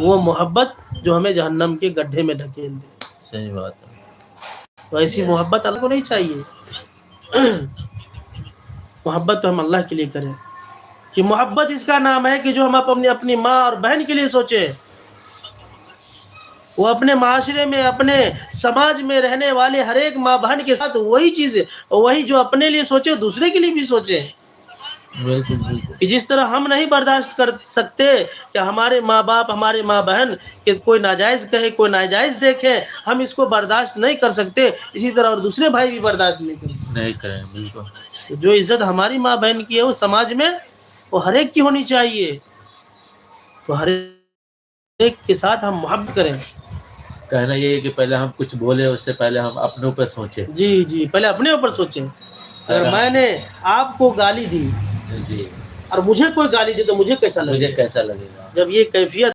वो मोहब्बत जो हमें जहन्नम के गड्ढे में ढकेल दे। सही बात है। तो ऐसी मोहब्बत अल्लाह को नहीं चाहिए। मोहब्बत तो हम अल्लाह के लिए करें, कि मोहब्बत इसका नाम है कि जो हम अपनी अपनी माँ और बहन के लिए सोचें, वो अपने माशरे में, अपने समाज में रहने वाले हर एक माँ बहन के साथ वही चीज़, वही जो अपने लिए सोचे दूसरे के लिए भी सोचे। बिल्कुल बिल्कुल। कि जिस तरह हम नहीं बर्दाश्त कर सकते कि हमारे माँ बाप, हमारे माँ बहन कि कोई नाजायज़ कहे, कोई नाजायज़ देखे, हम इसको बर्दाश्त नहीं कर सकते, इसी तरह और दूसरे भाई भी बर्दाश्त नहीं कर सकते। नहीं करें, बिल्कुल। तो जो इज़्ज़त हमारी माँ बहन की है वो समाज में वो हर एक की होनी चाहिए। तो हर एक के साथ हम मोहब्बत करें। कहना ये है कि पहले हम कुछ बोले उससे पहले हम अपने ऊपर सोचें। जी, जी, पहले अपने ऊपर सोचें। अगर अगर हम मैंने आपको गाली दी जी, और मुझे कोई गाली दे तो मुझे कैसा मुझे लगेगा? कैसा लगेगा? जब ये कैफ़ियत